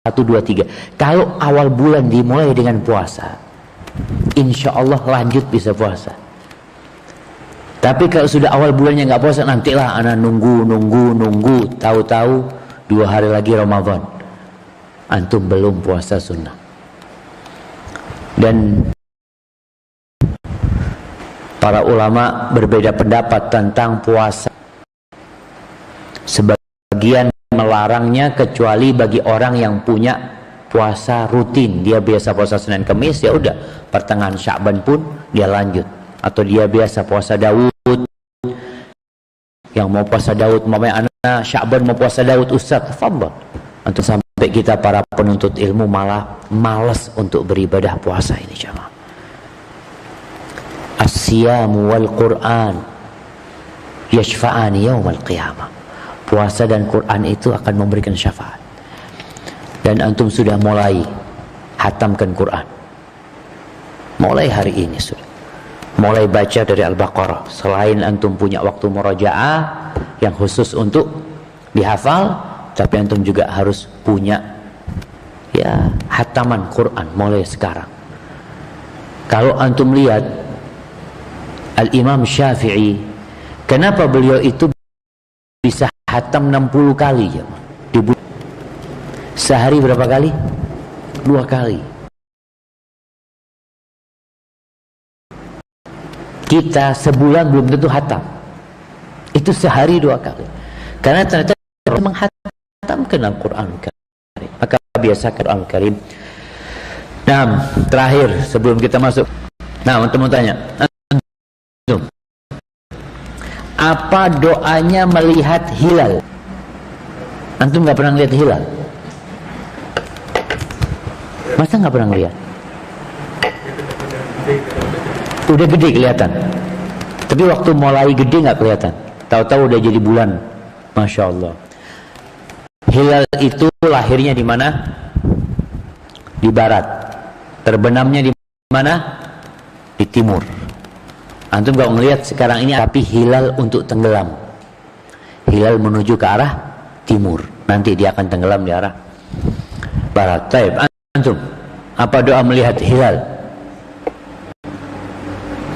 1, 2, 3. Kalau awal bulan dimulai dengan puasa, insya Allah lanjut bisa puasa. Tapi kalau sudah awal bulannya nggak puasa, nantilah anak nunggu, tahu-tahu 2 hari lagi Ramadan, antum belum puasa sunnah. Dan para ulama berbeda pendapat tentang puasa. Sebagian melarangnya kecuali bagi orang yang punya puasa rutin. Dia biasa puasa Senin Kamis, ya udah pertengahan Sya'ban pun dia lanjut. Atau dia biasa puasa Daud, yang mau puasa Daud, mamanya anak Sya'ban mau puasa Daud, Ustaz, tafadhol. Untuk sampai kita para penuntut ilmu malah malas untuk beribadah puasa ini, jemaah. As-siyamu wal Qur'an yashfa'ani yaumal qiyamah. Puasa dan Quran itu akan memberikan syafaat. Dan antum sudah mulai hatamkan Quran. Mulai hari ini sudah. Mulai baca dari Al-Baqarah. Selain antum punya waktu murajaah yang khusus untuk dihafal, tapi antum juga harus punya ya hataman Quran mulai sekarang. Kalau antum lihat Al-Imam Syafi'i, kenapa beliau itu bisa hatam 60 kali ya? Sehari berapa kali? 2 kali. Kita sebulan belum tentu hatam. Itu sehari 2 kali. Karena ternyata menghatamkan Al-Quran Karim. Maka biasa Quran Karim. Nah, terakhir sebelum kita masuk. Nah, untuk mau tanya. Apa doanya melihat hilal? Antum nggak pernah lihat hilal? Masa nggak pernah lihat? Udah gede kelihatan. Tapi waktu mulai gede nggak kelihatan. Tahu-tahu udah jadi bulan. Masya Allah. Hilal itu lahirnya di mana? Di barat. Terbenamnya di mana? Di timur. Antum gak melihat sekarang ini, tapi hilal untuk tenggelam. Hilal menuju ke arah timur. Nanti dia akan tenggelam di arah barat. Taib. Antum, apa doa melihat hilal?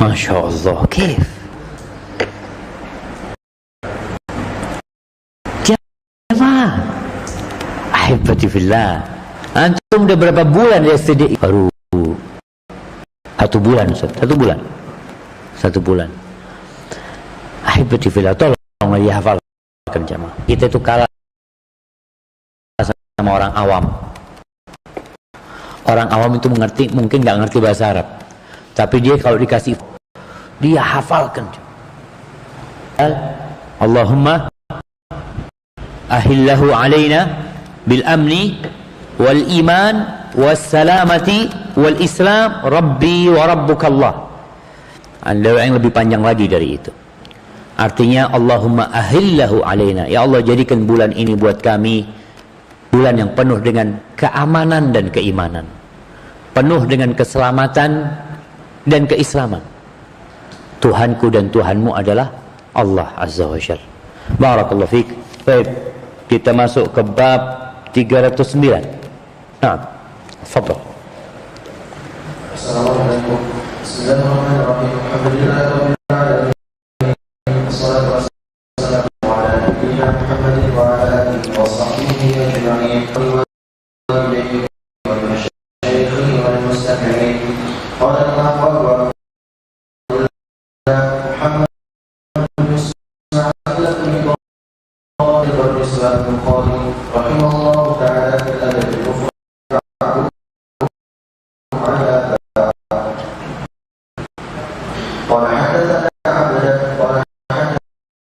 Masya Allah. Kif? Jamaah. Ahibati fillah. Antum udah berapa bulan ya sedih? Baru 1 bulan, 1 bulan. 1 bulan. Ahibati fillah, tolong dihafalkan jamaah. Kita itu kalah sama orang awam. Orang awam itu mengerti, mungkin nggak ngerti bahasa Arab, tapi dia kalau dikasih, dia hafalkan. Allahumma ahillahu alaina bil amni wal iman was salamati wal islam rabbi wa rabbukallah. Ada yang lebih panjang lagi dari itu. Artinya Allahumma ahillahu alaina, ya Allah jadikan bulan ini buat kami bulan yang penuh dengan keamanan dan keimanan, penuh dengan keselamatan dan keislaman. Tuhanku dan Tuhanmu adalah Allah Azza wa Jalla. Barakallahu fiik. Baik, kita masuk ke bab 309. Nah, tafadhal. Assalamualaikum. Bismillahirrahmanirrahim. Alhamdulillahirabbil alamin. Wassalatu wassalamu ala nabiyyina Muhammadin wa ala alihi wa sahbihi ajma'in. Wa masyayikhi wal mustami'in. Qala Allah Muhammad rahimahullah ta'ala fil adab al-mufrad. قال حدثنا عبدة قال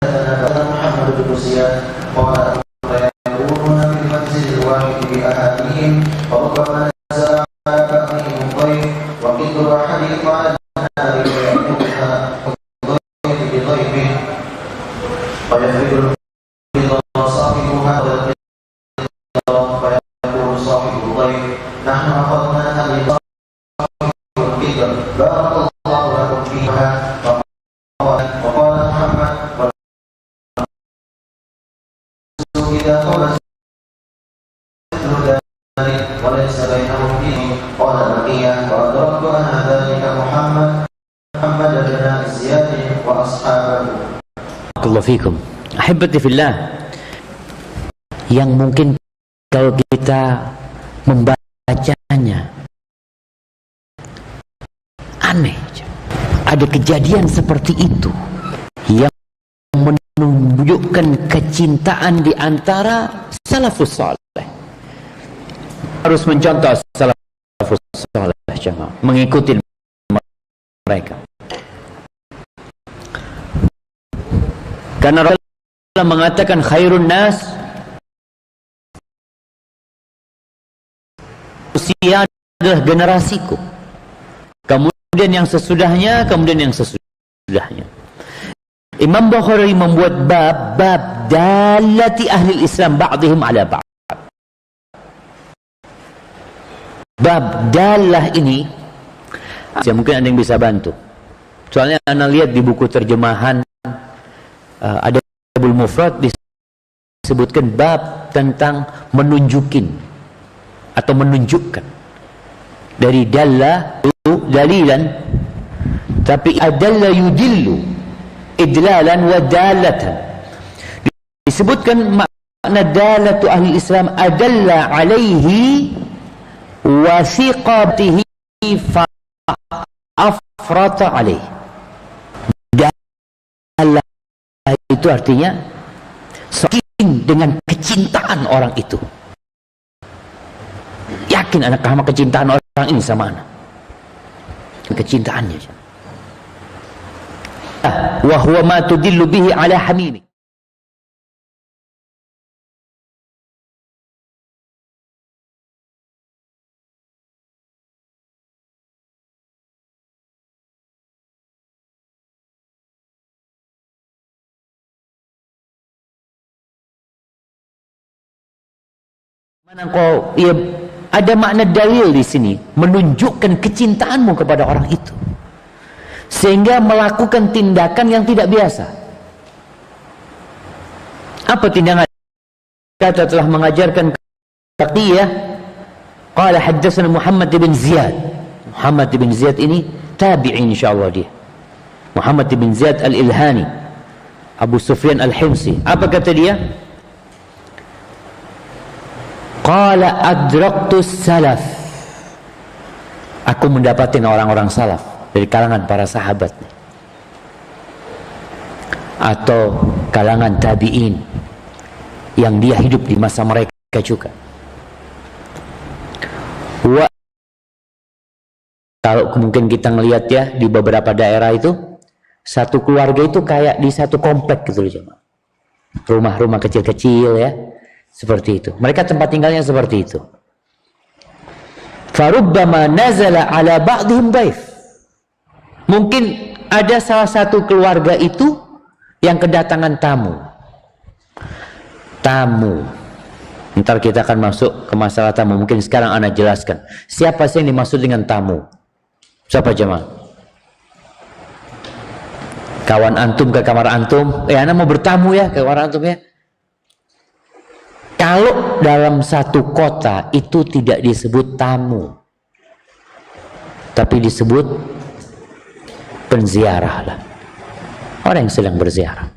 حدثنا محمد بن زياد قال فيكونون في المنزل الواحد بأهاليهم وربما نزل على بعضهم ضيف وكثر حديث على النار يأتونها الضيف بضيفه ويفرد صاحبها فيقول صاحب الضيف نحن أخذناها لصاحب الكبر بارك الله لكم فيها. وقال محمد إذا قال مثل ذلك fikum. Ahibati fillah, yang mungkin kalau kita membacanya aneh, ada kejadian seperti itu yang menunjukkan kecintaan di antara salafus saleh. Harus mencontoh salafus saleh, jemaah, mengikuti mereka. Karena Rasulullah mengatakan khairun nas, usia adalah generasiku, kemudian yang sesudahnya, kemudian yang sesudahnya. Imam Bukhari membuat bab dalati ahli Islam ba'dihim ala ba'd. Bab dalah ini mungkin ada yang bisa bantu. Soalnya anda lihat di buku terjemahan ada Adabul Mufrad disebutkan bab tentang menunjukin atau menunjukkan. Dari dalla itu dalilan, tapi adalla yudillu idlalan wa dalatan. Disebutkan makna dalatu ahli Islam adalla alaihi wa thiqatihi fa afrata alaihi. Dalah itu artinya yakin dengan kecintaan orang itu, yakin anak sama kecintaan orang ini sama anak, kecintaannya. Wa huwa ma tudillu bihi ala hamimi. Mana kau, ya, ada makna dalil di sini menunjukkan kecintaanmu kepada orang itu, sehingga melakukan tindakan yang tidak biasa. Apa tindakan? Kata telah mengajarkan taqiyah. Qala haddatsana Muhammad bin Ziyad. Muhammad bin Ziyad ini tabi'in insyaallah dia. Muhammad bin Ziyad al-Ilhani, Abu Sufyan al-Himsi. Apa kata dia? Qala adraktus salaf. Aku mendapatkan orang-orang salaf dari kalangan para sahabat atau kalangan tabi'in yang dia hidup di masa mereka juga. Kalau mungkin kita ngelihat ya di beberapa daerah itu, satu keluarga itu kayak di satu komplek gitu loh, rumah-rumah kecil-kecil ya, seperti itu. Mereka tempat tinggalnya seperti itu. Farubbama nazala ala ba'dihim daif. Mungkin ada salah satu keluarga itu yang kedatangan tamu. Ntar kita akan masuk ke masalah tamu. Mungkin sekarang ana jelaskan. Siapa sih yang dimaksud dengan tamu? Siapa jemaah? Kawan antum ke kamar antum. Ana mau bertamu ya ke kamar antum ya. Kalau dalam satu kota itu tidak disebut tamu, tapi disebut penziarah lah. Orang yang sedang berziarah.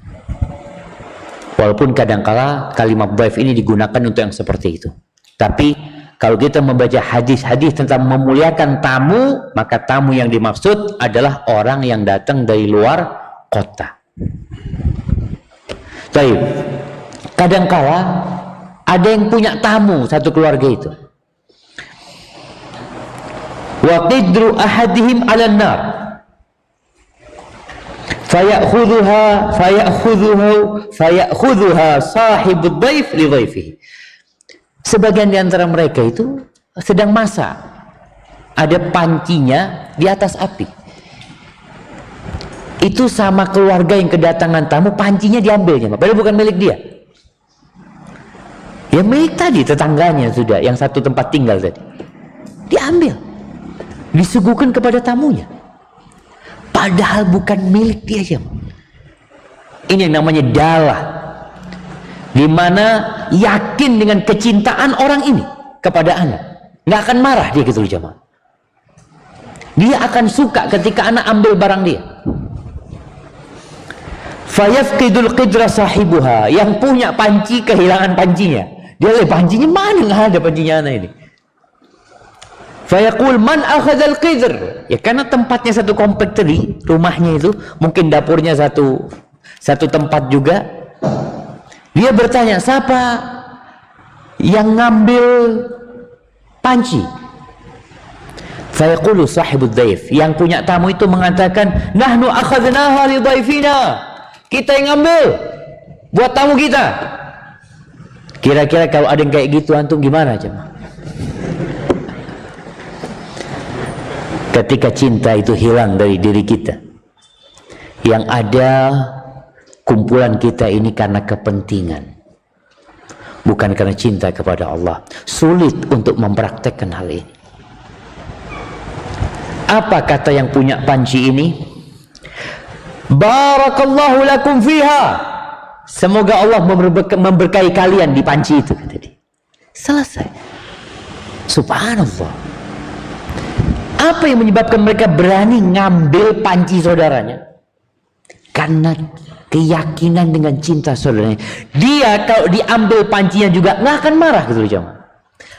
Walaupun kadangkala kalimat dhaif ini digunakan untuk yang seperti itu. Tapi kalau kita membaca hadis-hadis tentang memuliakan tamu, maka tamu yang dimaksud adalah orang yang datang dari luar kota. Baik. Kadangkala ada yang punya tamu satu keluarga itu. Wa qidru ahadihim 'alan nar. Fayakhudhuha sahibud dhaif li dhaifihi. Sebagian di antara mereka itu sedang masak. Ada pancinya di atas api. Itu sama keluarga yang kedatangan tamu, pancinya diambilnya, padahal bukan milik dia. Ya milik tadi, tetangganya sudah, yang satu tempat tinggal tadi. Diambil. Disuguhkan kepada tamunya. Padahal bukan milik dia ya. Ini yang namanya dalah. Dimana yakin dengan kecintaan orang ini kepada anak. Nggak akan marah dia gitu jemaah. Dia akan suka ketika anak ambil barang dia. Fayafqidul qidra sahibuha, yang punya panci kehilangan pancinya. Dia lihat pancinya mana, nggak ada pancinya anak ini. Fayaqul man akhadzal qidr, ya karena tempatnya satu komplek tadi, rumahnya itu mungkin dapurnya satu tempat juga. Dia bertanya, siapa yang ngambil panci? Fayaqulu sahibud dhaif, yang punya tamu itu mengatakan, nahnu akhadnaha li dhaifina, kita yang ngambil buat tamu kita. Kira-kira kalau ada yang kayak gitu antum gimana coba? Ketika cinta itu hilang dari diri kita, yang ada kumpulan kita ini karena kepentingan, bukan karena cinta kepada Allah. Sulit untuk mempraktekkan hal ini. Apa kata yang punya panci ini? Barakallahu lakum fiha, semoga Allah memberkahi kalian di panci itu, kata dia. Selesai. Subhanallah. Apa yang menyebabkan mereka berani ngambil panci saudaranya? Karena keyakinan dengan cinta saudaranya. Dia kalau diambil pancinya juga nggak akan marah gitu loh jemaah.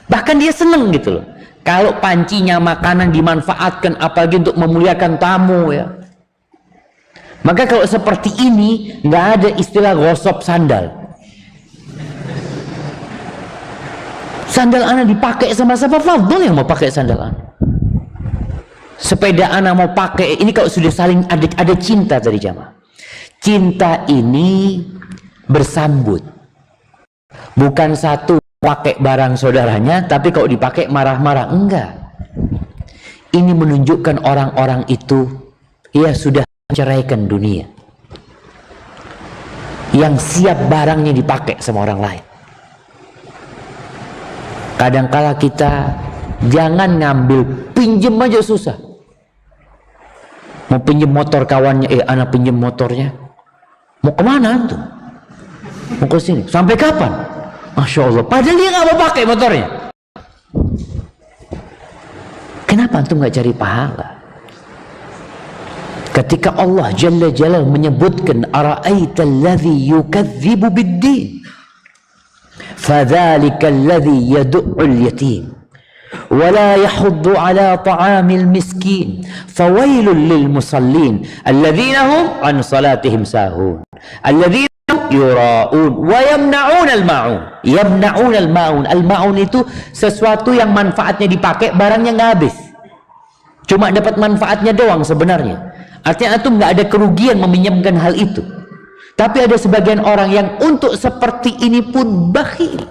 Bahkan dia seneng gitu loh. Kalau pancinya makanan dimanfaatkan, apalagi untuk memuliakan tamu ya. Maka kalau seperti ini nggak ada istilah gosok sandal. Sandal anak dipakai sama siapa? Fadl yang mau pakai sandal anak. Sepeda anak mau pakai ini kalau sudah saling ada cinta tadi jamaah. Cinta ini bersambut. Bukan satu pakai barang saudaranya, tapi kalau dipakai marah-marah, enggak. Ini menunjukkan orang-orang itu ya sudah menceraikan dunia, yang siap barangnya dipakai sama orang lain. Kadangkala kita jangan ngambil, pinjem aja susah. Mau pinjem motor kawannya, anak pinjem motornya. Mau kemana tuh? Mau ke sini. Sampai kapan? Masya Allah. Padahal dia nggak mau pakai motornya. Kenapa antum nggak cari pahala? Ketika Allah Jalla Jalal menyebutkan ara'aita alladhi yukadzibu bid-din fadzalika alladhi yad'ul yatim wa la yahuddu ala ta'amil miskin fawailul lil musallin alladhina hum an salatihim sahun alladhina yura'un wa yamna'un al-ma'un. Yamna'un al-ma'un. Al-ma'un itu sesuatu yang manfaatnya dipakai, barangnya nggak habis, cuma dapat manfaatnya doang sebenarnya. Artinya antum nggak ada kerugian meminjamkan hal itu. Tapi ada sebagian orang yang untuk seperti ini pun bakhil.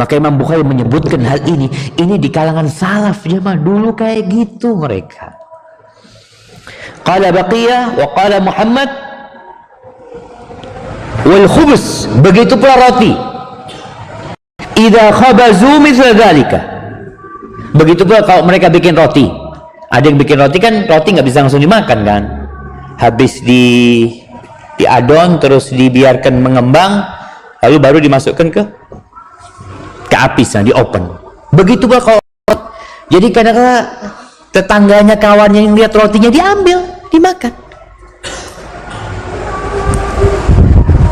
Maka Imam Bukhari menyebutkan hal ini di kalangan salaf jemaah dulu kayak gitu mereka. Qala Baqiyah wa qala Muhammad wal khubus, begitu pula roti. Idza khabazu mithla dzalika. Begitu pula kalau mereka bikin roti. Ada yang bikin roti kan, roti nggak bisa langsung dimakan kan, habis diadon terus dibiarkan mengembang, lalu baru dimasukkan ke api, di open. Begitu pula kalau, jadi kadang-kadang tetangganya, kawannya yang lihat rotinya diambil, dimakan.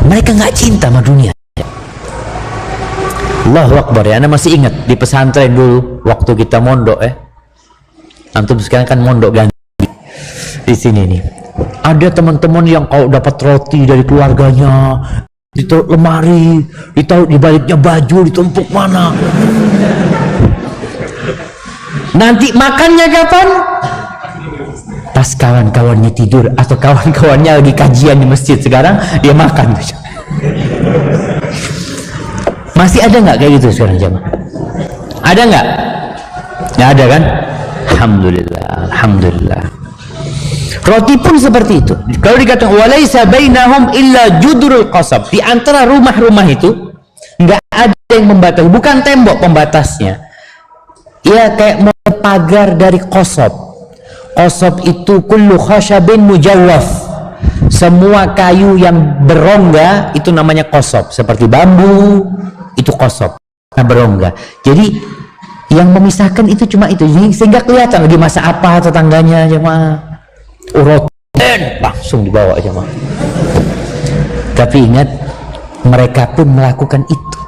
Mereka nggak cinta sama dunia. Allahu Akbar ya. Anda masih ingat di pesantren dulu waktu kita mondok ya. Antum sekarang kan mondok ganti di sini nih. Ada teman-teman yang kalau dapat roti dari keluarganya ditaruh lemari, ditaruh di baliknya baju, ditumpuk mana. Nanti makannya kapan? Pas kawan-kawannya tidur atau kawan-kawannya lagi kajian di masjid sekarang, dia makan. Masih ada nggak kayak gitu sekarang jemaah? Ada nggak? Nggak ada kan? Alhamdulillah, alhamdulillah. Roti pun seperti itu. Kalau dikatakan walaisa bainahum illa judrul qasab, di antara rumah-rumah itu nggak ada yang membatasi, bukan tembok pembatasnya. Ya kayak pagar dari qasab. Qasab itu kullu khashabin mujawwaf. Semua kayu yang berongga itu namanya qasab. Seperti bambu itu qasab, berongga. Jadi yang memisahkan itu cuma itu, sehingga kelihatan lagi masa apa tetangganya jemaah. Roti Husain, langsung dibawa jemaah. Tapi ingat, mereka pun melakukan itu.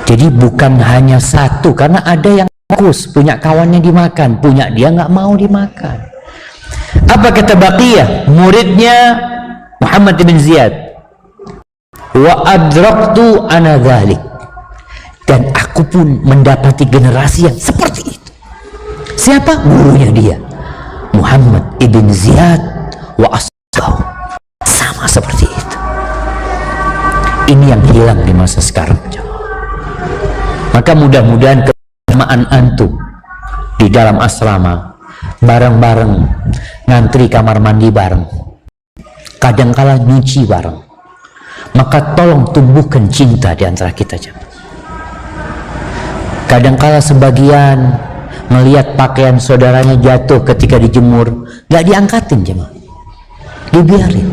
Jadi bukan hanya satu, karena ada yang fokus, punya kawannya dimakan, punya dia nggak mau dimakan. Apa kata Baqiyah, muridnya Muhammad bin Ziyad? Wa adraktu ana dhalik. Dan aku pun mendapati generasi yang seperti itu. Siapa? Gurunya dia, Muhammad ibn Ziyad wa ashabahu. Sama seperti itu. Ini yang hilang di masa sekarang. Maka mudah-mudahan kebersamaan antum di dalam asrama, bareng-bareng ngantri kamar mandi bareng, kadangkala nyuci bareng, maka tolong tumbuhkan cinta di antara kita. Kadangkala sebagian melihat pakaian saudaranya jatuh ketika dijemur, gak diangkatin jemaah, dibiarin.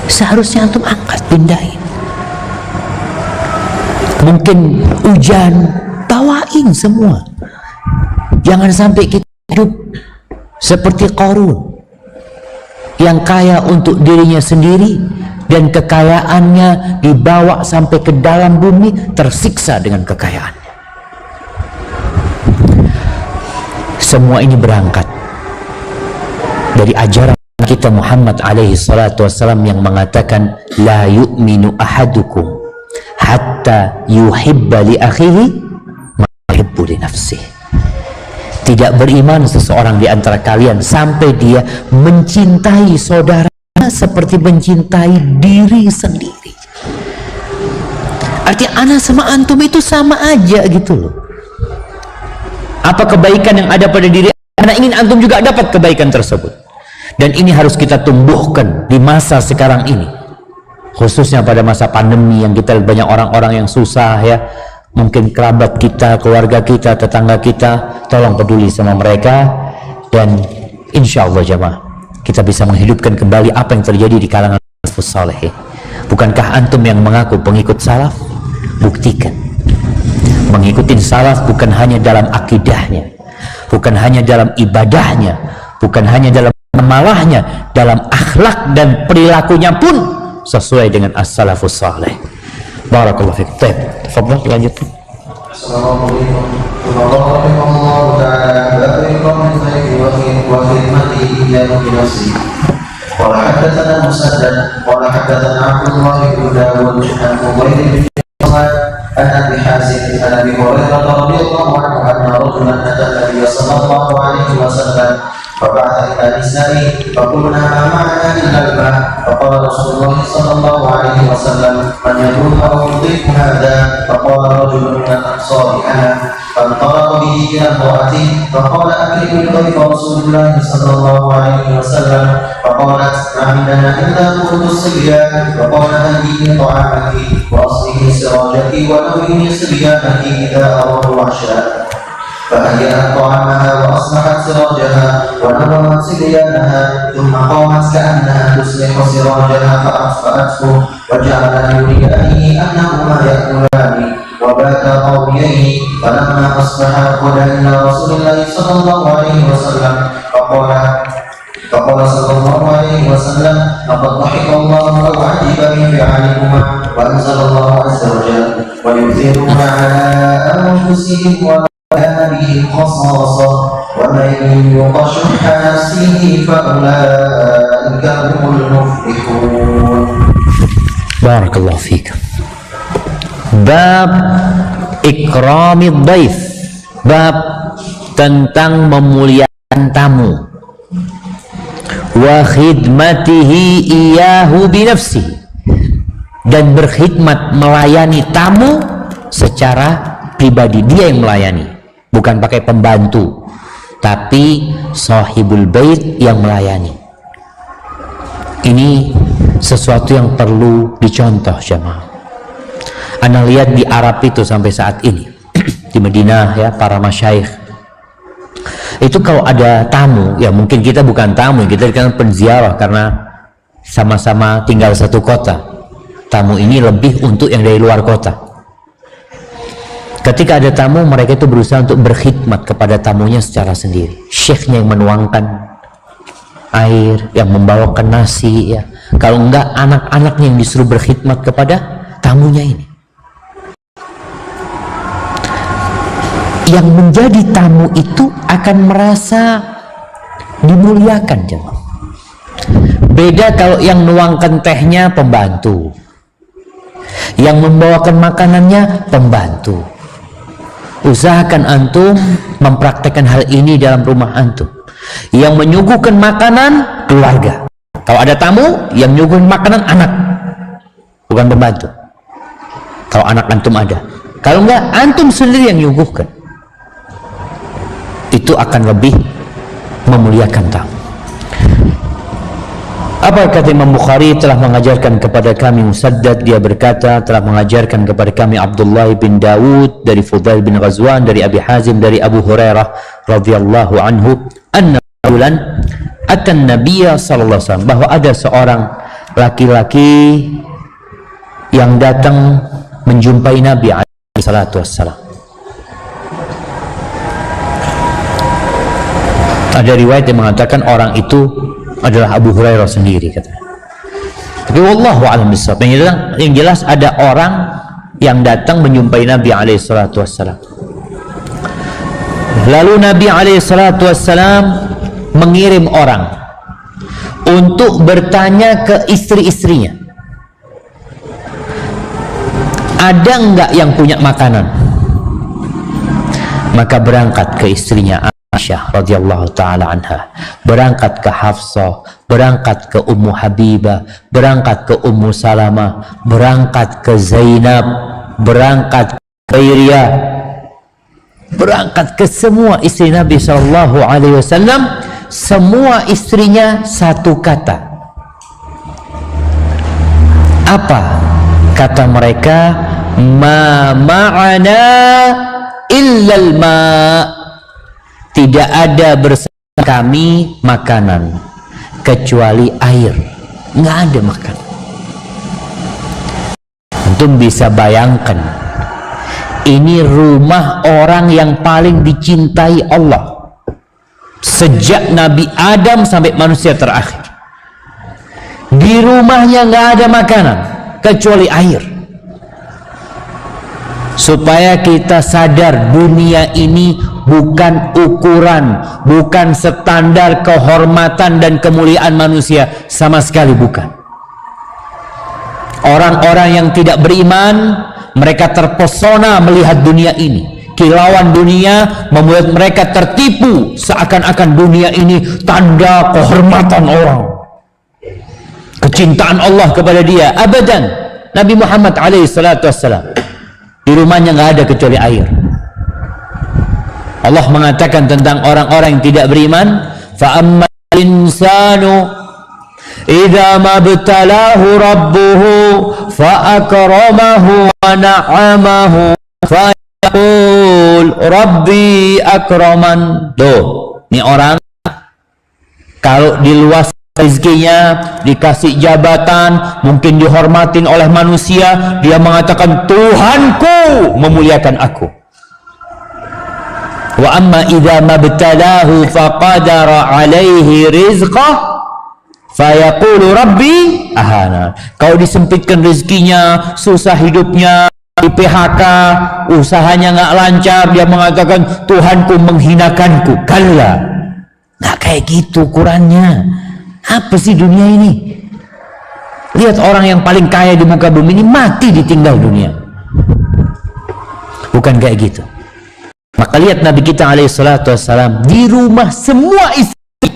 Seharusnya antum angkat, pindahin. Mungkin hujan, bawain semua. Jangan sampai kita hidup seperti Qarun yang kaya untuk dirinya sendiri dan kekayaannya dibawa sampai ke dalam bumi, tersiksa dengan kekayaannya. Semua ini berangkat dari ajaran kita Muhammad alaihi salatu wassalam yang mengatakan la yu'minu ahadukum hatta yuhibba li akhihi ma yuhibbu li nafsihi. Tidak beriman seseorang di antara kalian sampai dia mencintai saudaranya seperti mencintai diri sendiri. Artinya ana sama antum itu sama aja gitu loh. Apa kebaikan yang ada pada diri ana, ingin antum juga dapat kebaikan tersebut. Dan ini harus kita tumbuhkan di masa sekarang ini, khususnya pada masa pandemi yang kita lihat banyak orang-orang yang susah ya. Mungkin kerabat kita, keluarga kita, tetangga kita, tolong peduli sama mereka. Dan insya Allah jamaah, kita bisa menghidupkan kembali apa yang terjadi di kalangan salafus saleh. Bukankah antum yang mengaku pengikut salaf? Buktikan. Mengikuti salaf bukan hanya dalam akidahnya, bukan hanya dalam ibadahnya, bukan hanya dalam malahnya, dalam akhlak dan perilakunya pun sesuai dengan as-salafus saleh. Barakallahu fiik. Baik, tafadhal lanjutkan. Assalamualaikum warahmatullahi wabarakatuh. Wa khidmatihi iyyahu bi nafsi. Qala hadatsana Musaddad qala hadatsana Abdullah bin Dawud an Ubayd bin Sa'ad an Abi Hazim an Abi Hurairah radhiyallahu anhu anna rajulan ata an-nabiy sallallahu alaihi wasallam فبعث إلى نسائه فقلنا ما معنا إلا الماء فقال رسول الله صلى الله عليه وسلم من يقول أو يضيف هذا فقال رجل من الأنصار أنا فانطلق به إلى امرأته فقال أكرم ضيف رسول الله صلى الله عليه وسلم فقالت ما عندنا إلا قوت الصبيان فقال هديه طعامك وأصله سراجك ونويه صبيانك إذا أرادوا عشاء فهيأت طعامها وأصلحت سراجها ونظمت صبيانها ثم قامت كأنها تصلح سراجها فأطفأته وجعل يريانه أنهما يأكلان وباتا قوميه فلما أصبحا غدا إلى رسول الله صلى الله عليه وسلم فقال صلى الله عليه وسلم لقد ضحك الله أو عجب من فعلكما وأنزل الله عز وجل ويؤثرون على أنفسهم هذه خصاصة ومن يوق شح نفسه فأولئك هم المفلحون. بارك الله فيك. Bab ikramid dhaif, bab tentang memuliakan tamu. Wa khidmatihi iyahu binafsihi, dan berkhidmat melayani tamu secara pribadi, dia yang melayani. Bukan pakai pembantu, tapi sahibul bait yang melayani. Ini sesuatu yang perlu dicontoh jemaah. Anda lihat di Arab itu sampai saat ini di Madinah ya, para masyayikh itu kalau ada tamu, ya mungkin kita bukan tamu, kita kan penziarah karena sama-sama tinggal satu kota. Tamu ini lebih untuk yang dari luar kota. Ketika ada tamu, mereka itu berusaha untuk berkhidmat kepada tamunya secara sendiri. Syekhnya yang menuangkan air, yang membawakan nasi ya. Kalau enggak, anak-anaknya yang disuruh berkhidmat kepada tamunya ini. Yang menjadi tamu itu akan merasa dimuliakan, jemaah. Beda kalau yang nuangkan tehnya pembantu, yang membawakan makanannya pembantu. Usahakan antum mempraktekkan hal ini dalam rumah antum. Yang menyuguhkan makanan keluarga. Kalau ada tamu, yang menyuguhkan makanan anak, bukan pembantu. Kalau anak antum ada. Kalau enggak, antum sendiri yang menyuguhkan. Itu akan lebih memuliakan tamu. Apa kata Imam Bukhari telah mengajarkan kepada kami Musaddad, dia berkata telah mengajarkan kepada kami Abdullah bin Dawud dari Fudail bin Ghazwan dari Abi Hazim dari Abu Hurairah radhiyallahu anhu anna rajulan atan nabiyya sallallahu alaihi wasallam, bahwa ada seorang laki-laki yang datang menjumpai Nabi alaihi salatu wassalam. Ada riwayat yang mengatakan orang itu adalah Abu Hurairah sendiri, katanya. Tapi wallahu a'lam bishawab. Yang jelas ada orang yang datang menjumpai Nabi alaihi salatu wassalam. Lalu Nabi alaihi salatu wassalam mengirim orang untuk bertanya ke istri-istrinya, ada enggak yang punya makanan? Maka berangkat ke istrinya Aisyah radhiyallahu taala anha, berangkat ke Hafsah, berangkat ke Ummu Habibah, berangkat ke Ummu Salamah, berangkat ke Zainab, berangkat ke Iryah, berangkat ke semua istri Nabi sallallahu alaihi wasallam. Semua istrinya satu kata. Apa kata mereka? Ma ma'ana illal ma'. Tidak ada bersama kami makanan kecuali air. Nggak ada makanan. Antum bisa bayangkan, ini rumah orang yang paling dicintai Allah sejak Nabi Adam sampai manusia terakhir. Di rumahnya nggak ada makanan kecuali air. Supaya kita sadar, dunia ini bukan ukuran, bukan standar kehormatan dan kemuliaan manusia, sama sekali bukan. Orang-orang yang tidak beriman, mereka terpesona melihat dunia ini. Kilauan dunia membuat mereka tertipu, seakan-akan dunia ini tanda kehormatan orang, kecintaan Allah kepada dia. Abadan. Nabi Muhammad alaihi salatu wassalam, di rumahnya nggak ada kecuali air. Allah mengatakan tentang orang-orang yang tidak beriman, fa ammal insanu idza mabtalahu rabbuhu fa akramahu wa na'amahu fa yaqul rabbi akraman. Tuh, ini orang kalau di luas rezekinya, dikasih jabatan, mungkin dihormatin oleh manusia, dia mengatakan Tuhanku memuliakan aku. Wa amma idza mabtalahu faqadara alaihi rizqah fayaqulu rabbi ahana. Kalau disempitkan rezekinya, susah hidupnya, di PHK, usahanya nggak lancar, dia mengatakan Tuhanku menghinakanku. Kalla, nggak kayak gitu ukurannya. Apa sih dunia ini? Lihat orang yang paling kaya di muka bumi ini mati ditinggal dunia. Bukan kayak gitu. Maka lihat Nabi kita alaihi salatu wassalam, di rumah semua istri.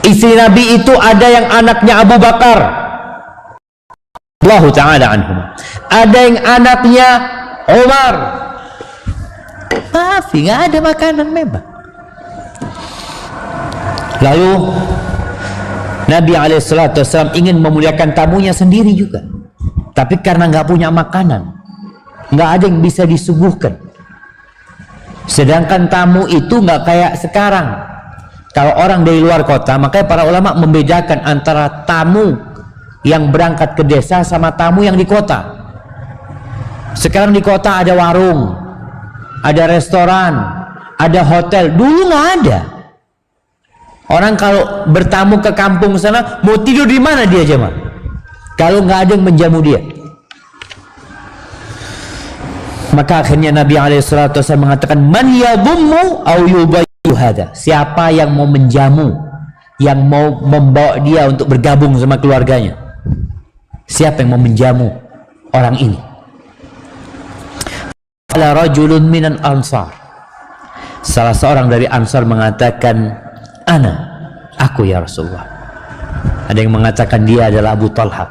Istri Nabi itu ada yang anaknya Abu Bakar, Allahu ta'ala anhum. Ada yang anaknya Umar. Maaf, nggak ada makanan memang. Lalu Nabi SAW ingin memuliakan tamunya sendiri juga, tapi karena nggak punya makanan, nggak ada yang bisa disuguhkan. Sedangkan tamu itu nggak kayak sekarang. Kalau orang dari luar kota, makanya para ulama membedakan antara tamu yang berangkat ke desa sama tamu yang di kota. Sekarang di kota ada warung, ada restoran, ada hotel. Dulu nggak ada. Orang kalau bertamu ke kampung sana, mau tidur di mana dia jemaah? Kalau nggak ada yang menjamu dia. Maka akhirnya Nabi SAW mengatakan, man yadhummu aw yubayyu hada. Siapa yang mau menjamu, yang mau membawa dia untuk bergabung sama keluarganya, siapa yang mau menjamu orang ini? Ala rajulun minan ansar. Salah seorang dari Ansar mengatakan, aku ya Rasulullah. Ada yang mengatakan dia adalah Abu Talha.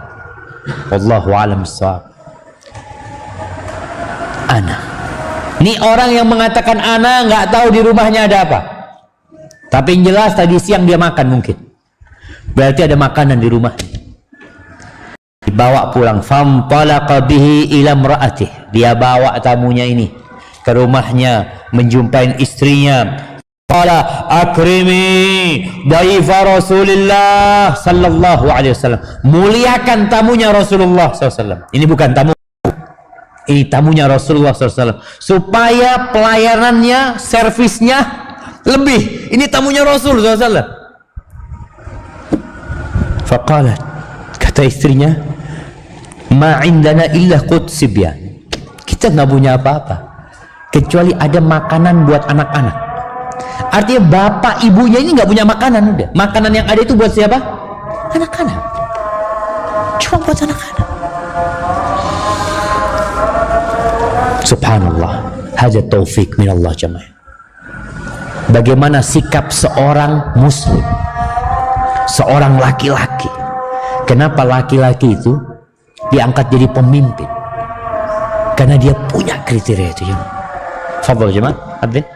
Wallahu a'lam bissawab. Ini orang yang mengatakan nggak tahu di rumahnya ada apa. Tapi yang jelas tadi siang dia makan mungkin. Berarti ada makanan di rumah. Dibawa pulang. Famtalaqa bihi ila imra'atih. Dia bawa tamunya ini ke rumahnya, menjumpai istrinya. Qala akrimi dhaifa Rasulillah sallallahu alaihi wasallam. Muliakan tamunya Rasulullah SAW. Ini bukan tamu, ini tamunya Rasulullah SAW. Supaya pelayanannya, servisnya lebih. Ini tamunya Rasulullah SAW. Faqalat, kata istrinya, ma indana illa qut sibyan. Kita nggak punya apa-apa kecuali ada makanan buat anak-anak. Artinya bapak ibunya ini nggak punya makanan, udah. Makanan yang ada itu buat siapa? Anak-anak. Cuma buat anak-anak. Subhanallah. Hada taufik min Allah jamaah. Bagaimana sikap seorang muslim, seorang laki-laki? Kenapa laki-laki itu diangkat jadi pemimpin? Karena dia punya kriteria itu. Fadhal jemaah, Abdin.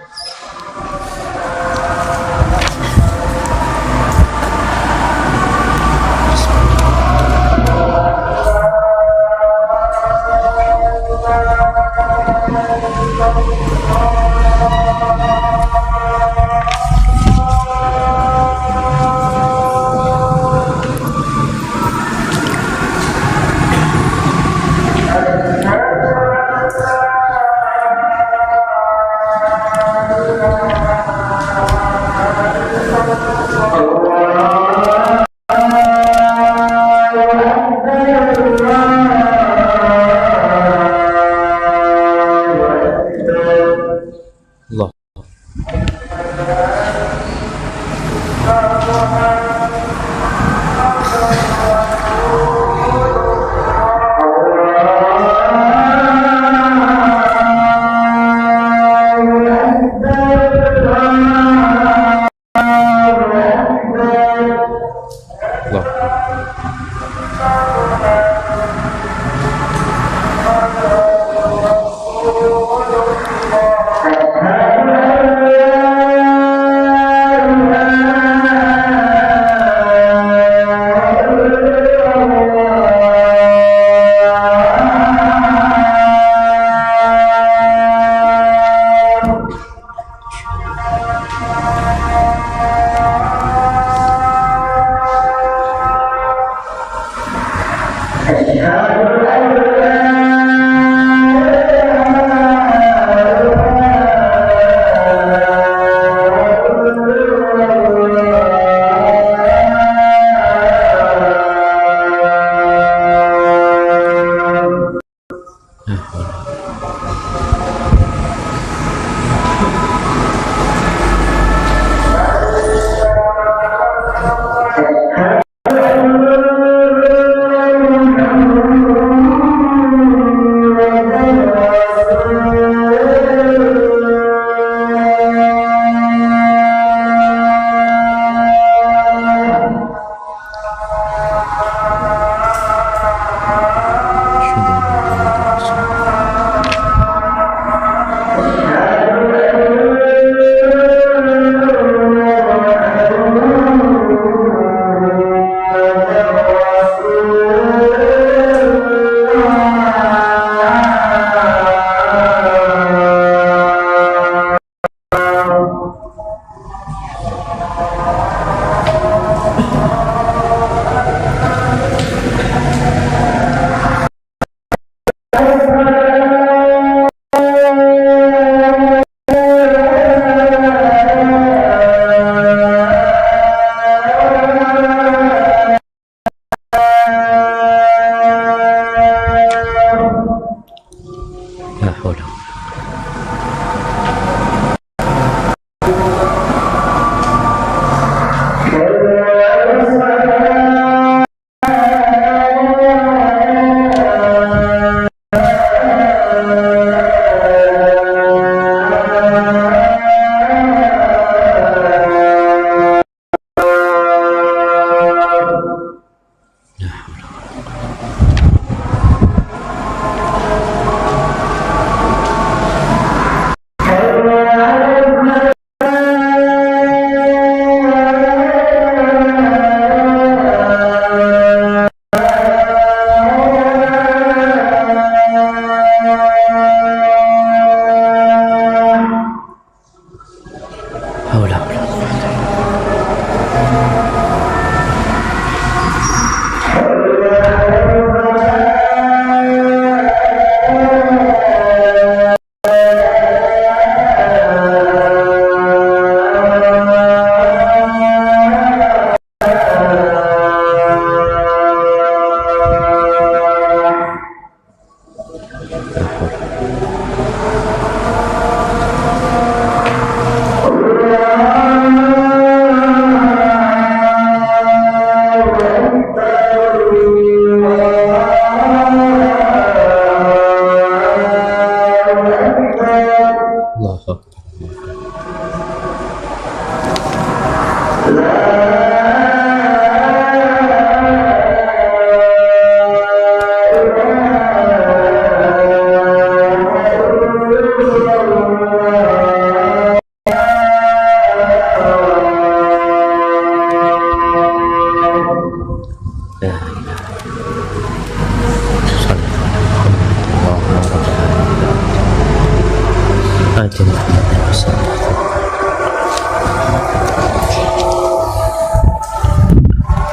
haula.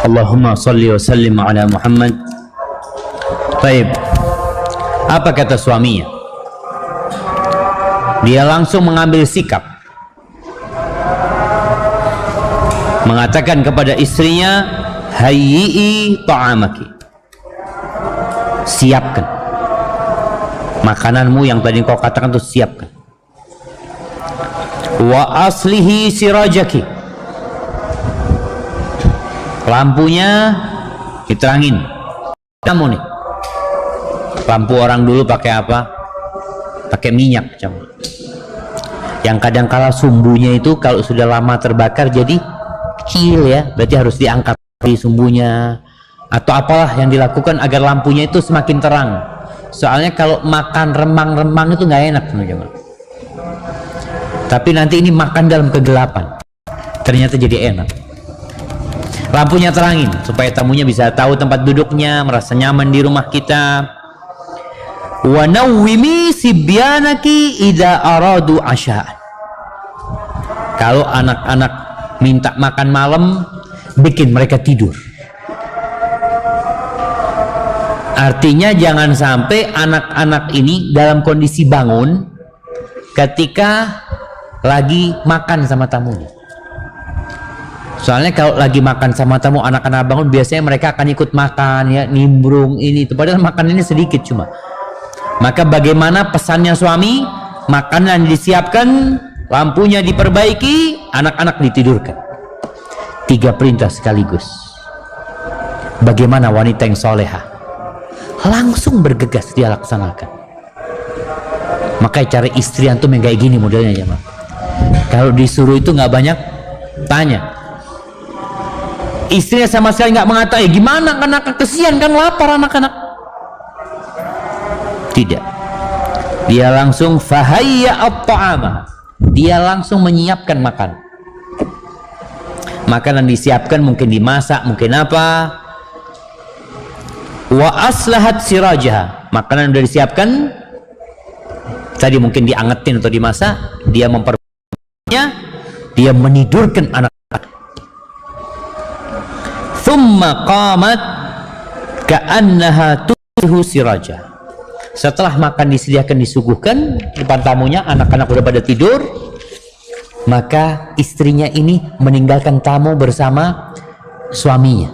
Allahumma salli wa sallim ala Muhammad. Baik. Apa kata suaminya? Dia langsung mengambil sikap, mengatakan kepada istrinya, hayyi'i ta'amaki, siapkan makananmu yang tadi kau katakan itu, siapkan. Wa aslihi sirajaki, lampunya diterangin. Kamu nih, lampu orang dulu pakai apa? Pakai minyak, yang kadang kala sumbunya itu kalau sudah lama terbakar jadi kecil ya, berarti harus diangkat di sumbunya atau apalah yang dilakukan agar lampunya itu semakin terang. Soalnya kalau makan remang-remang itu nggak enak, teman-teman. Tapi nanti ini makan dalam kegelapan, ternyata jadi enak. Lampunya terangin supaya tamunya bisa tahu tempat duduknya, merasa nyaman di rumah kita. Wa nawwimi sibyanaki idza aradu asya'an. Kalau anak-anak minta makan malam, bikin mereka tidur. Artinya jangan sampai anak-anak ini dalam kondisi bangun ketika lagi makan sama tamunya. Soalnya kalau lagi makan sama tamu, anak-anak bangun biasanya mereka akan ikut makan ya, nimbrung ini itu, padahal makanannya sedikit cuma. Maka bagaimana pesannya suami? Makanan disiapkan, lampunya diperbaiki, anak-anak ditidurkan. 3 perintah sekaligus. Bagaimana wanita yang solehah? Langsung bergegas dia laksanakan. Makanya cara istri antum yang kayak gini modelnya ya, Mak. Kalau disuruh itu nggak banyak tanya. Istrinya sama sekali nggak mengatakan, gimana anak-anak, kesian kan, lapar anak-anak. Tidak. Dia langsung fahayya at-ta'ama. Dia langsung menyiapkan makan. Makanan disiapkan, mungkin dimasak, mungkin apa. Wa aslahat sirajaha. Makanan sudah disiapkan. Tadi mungkin diangetin atau dimasak. Dia memperbaikinya. Dia menidurkan anak-anak. Thumma qamat ka'annaha tuhu sirajaha. Setelah makan disediakan, disuguhkan depan tamunya, anak-anak udah pada tidur, maka istrinya ini meninggalkan tamu bersama suaminya.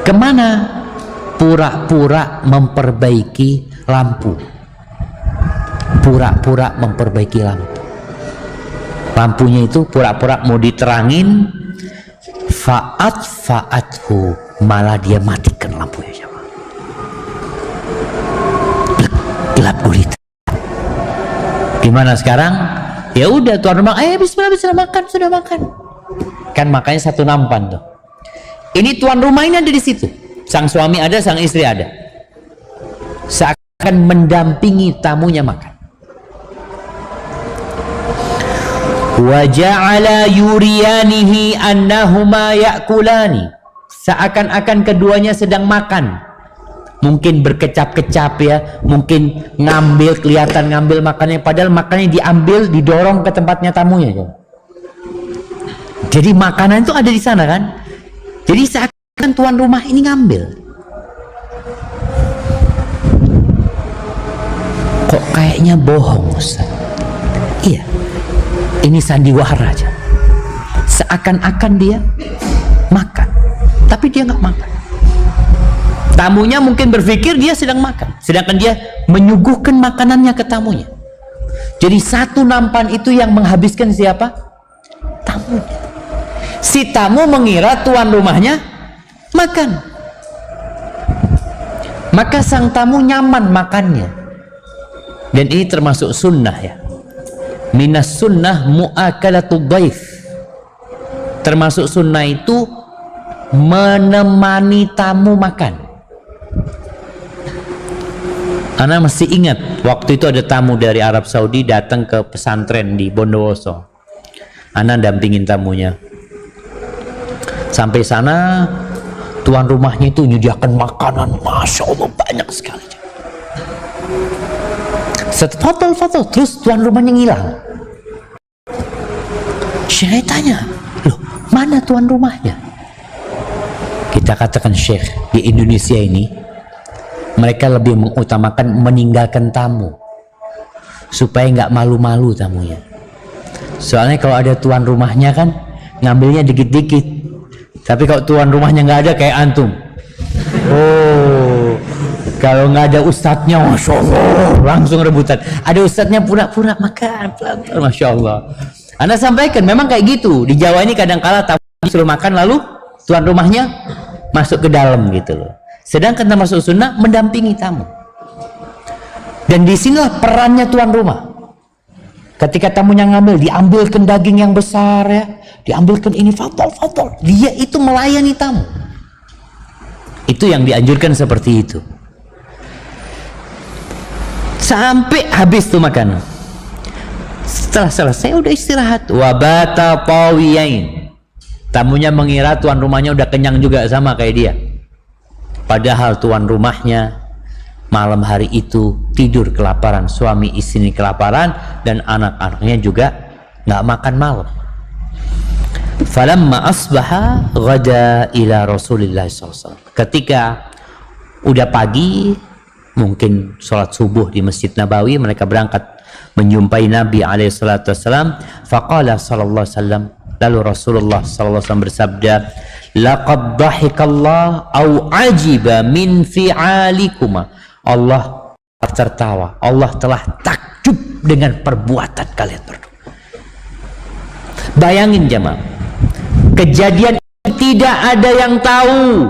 Kemana? Pura-pura memperbaiki lampu. pura-pura memperbaiki lampu. Lampunya itu pura-pura mau diterangin, fa'athu, malah dia matikan lampunya. Gelap gulita. Gimana sekarang? Ya udah, tuan rumah, bismillah, sudah makan. Kan makanya satu nampan tuh. Ini tuan rumah ini ada di situ. Sang suami ada, sang istri ada. Seakan mendampingi tamunya makan. Wa ja'ala yuriyanihi annahuma ya'kulani. Seakan-akan keduanya sedang makan. Mungkin berkecap-kecap ya, mungkin kelihatan ngambil makannya, padahal makannya diambil, didorong ke tempatnya tamunya. Jadi makanan itu ada di sana kan. Jadi seakan tuan rumah ini ngambil. Kok kayaknya bohong, Ustaz? Iya, ini sandiwara aja. Seakan-akan dia makan, tapi dia nggak makan. Tamunya mungkin berpikir dia sedang makan, sedangkan dia menyuguhkan makanannya ke tamunya. Jadi satu nampan itu yang menghabiskan siapa? Tamunya. Si tamu mengira tuan rumahnya makan, maka sang tamu nyaman makannya. Dan ini termasuk sunnah ya. Minas sunnah mu'akalatul dhaif. Termasuk sunnah itu menemani tamu makan. Ana masih ingat waktu itu ada tamu dari Arab Saudi datang ke pesantren di Bondowoso. Ana dampingin tamunya. Sampai sana tuan rumahnya itu menyediakan makanan, masya Allah banyak sekali. Foto, terus tuan rumahnya ngilang. Syekh tanya, loh mana tuan rumahnya? Kita katakan Syekh, di Indonesia ini mereka lebih mengutamakan meninggalkan tamu supaya nggak malu-malu tamunya. Soalnya kalau ada tuan rumahnya kan ngambilnya dikit-dikit, tapi kalau tuan rumahnya nggak ada kayak antum, kalau nggak ada ustadznya, masya Allah langsung rebutan. Ada ustadznya pura-pura makan pelan-pelan, masya Allah. Anda sampaikan memang kayak gitu di Jawa ini, kadang-kala tamu disuruh makan lalu tuan rumahnya masuk ke dalam gitu loh. Sedangkan termasuk sunnah mendampingi tamu. Dan disinilah perannya tuan rumah. Ketika tamunya ngambil, diambilkan daging yang besar ya, diambilkan ini, fatal. Dia itu melayani tamu. Itu yang dianjurkan seperti itu. Sampai habis tuh makanan. Setelah selesai udah istirahat. Wabata tawiyain. Tamunya mengira tuan rumahnya udah kenyang juga sama kayak dia. Padahal tuan rumahnya malam hari itu tidur kelaparan, suami istri kelaparan, dan anak-anaknya juga nggak makan malam. Falamma asbaha ghada ila Rasulillah SAW. Ketika udah pagi, mungkin sholat subuh di Masjid Nabawi, mereka berangkat menjumpai Nabi alaihissalam. Faqala sallallahu alaihi wasallam, lalu Rasulullah sallallahu alaihi wasallam bersabda, laqad dhahikallah au ajiba min fi'alikuma. Allah tertawa, Allah telah takjub dengan perbuatan kalian berdua. Bayangin jemaah, kejadian tidak ada yang tahu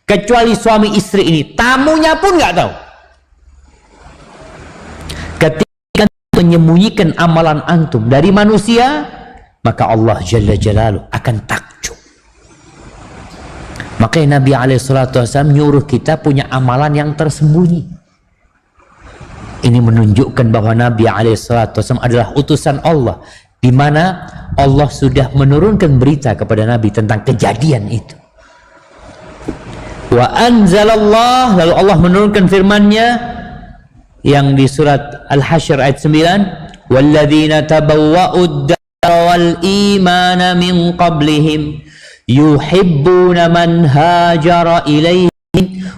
kecuali suami istri ini, tamunya pun nggak tahu. Ketika menyembunyikan amalan antum dari manusia, maka Allah Jalla Jalaluhu akan takjub. Makanya Nabi SAW nyuruh kita punya amalan yang tersembunyi. Ini menunjukkan bahwa Nabi SAW adalah utusan Allah, di mana Allah sudah menurunkan berita kepada Nabi tentang kejadian itu. Wa anzalallah, lalu Allah menurunkan firman-Nya yang di surat Al-Hasyr ayat 9, walladzina tabawwa'ud dara wal imana min qablihim yuhibbuna man hajara ilaihim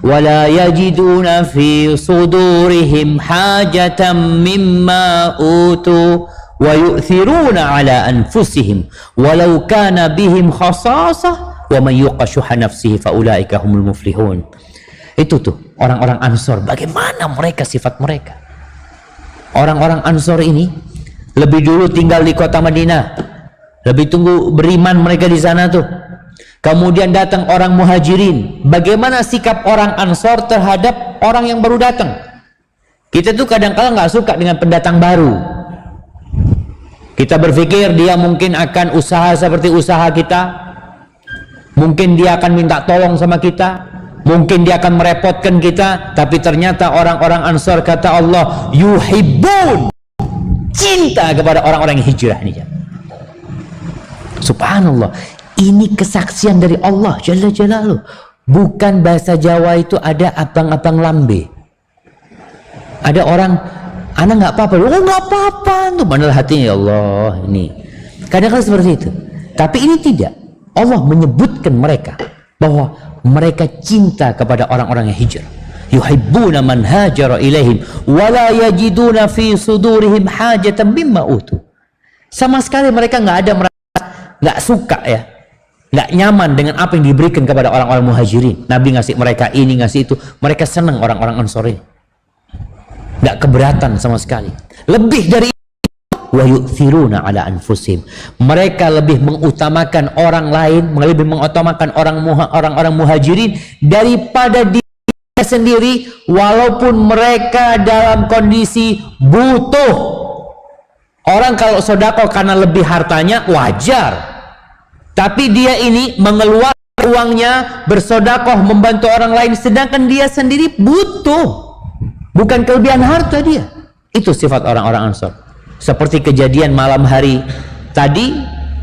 wa la yajiduna fi sudurihim hajatan mimma utu wa yu'thiruna ala anfusihim walau kana bihim khasasah wa man yuqa syuha nafsihi fa ulaika humul muflihun. Itu tuh orang-orang Ansor, bagaimana mereka, sifat mereka. Orang-orang Ansor ini lebih dulu tinggal di kota Madinah, lebih tunggu beriman mereka di sana tuh. Kemudian datang orang Muhajirin. Bagaimana sikap orang Ansor terhadap orang yang baru datang? Kita tuh kadang-kadang nggak suka dengan pendatang baru. Kita berpikir dia mungkin akan usaha seperti usaha kita, mungkin dia akan minta tolong sama kita, mungkin dia akan merepotkan kita. Tapi ternyata orang-orang Ansor, kata Allah, yuhibbun, cinta kepada orang-orang yang hijrah ini. Subhanallah, ini kesaksian dari Allah Jalla Jalaluh. Bukan bahasa Jawa itu ada abang-abang lambe. Ada orang, anak nggak apa-apa, oh nggak apa-apa, tuh benar hatinya, ya Allah. Ini kadang-kadang seperti itu, tapi ini tidak. Allah menyebutkan mereka bahwa mereka cinta kepada orang-orang yang hijrah. Yuhibbuna man hajara ilaihim wa la yajiduna fi sudurihim hajatan mimma utu. Sama sekali mereka nggak ada merasa nggak suka ya, nggak nyaman dengan apa yang diberikan kepada orang-orang Muhajirin. Nabi ngasih mereka ini, ngasih itu, mereka senang orang-orang Ansor ini. Nggak keberatan sama sekali. Lebih dari itu, wa yu'thiruna ala anfusihim, mereka lebih mengutamakan orang lain, lebih mengutamakan orang-orang Muhajirin daripada diri sendiri, walaupun mereka dalam kondisi butuh. Orang kalau sedekah karena lebih hartanya wajar, tapi dia ini mengeluarkan uangnya bersedekah membantu orang lain, sedangkan dia sendiri butuh. Bukan kelebihan harta dia. Itu sifat orang-orang Ansor. Seperti kejadian malam hari tadi,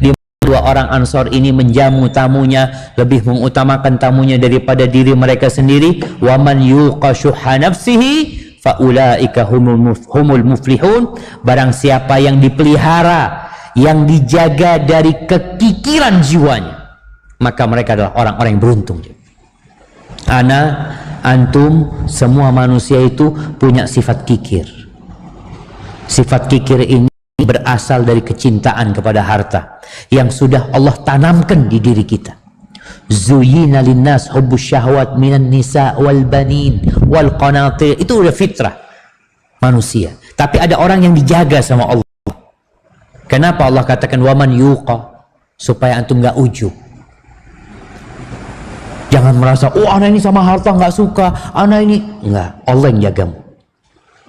di dua orang Ansor ini menjamu tamunya, lebih mengutamakan tamunya daripada diri mereka sendiri. Wa man yuqa syuhha nafsihi fa ulaika humul muflihun. Barang siapa yang dipelihara, yang dijaga dari kekikiran jiwanya, maka mereka adalah orang-orang yang beruntung. Antum, semua manusia itu punya sifat kikir. Sifat kikir ini berasal dari kecintaan kepada harta yang sudah Allah tanamkan di diri kita. Zuyyina linnas hubbus syahwat minan nisa wal banin wal qanatir. Itu udah fitrah manusia. Tapi ada orang yang dijaga sama Allah. Kenapa Allah katakan waman yuqa? Supaya antum nggak ujub. Jangan merasa, oh anak ini sama harta nggak suka, anak ini enggak. Allah yang jagamu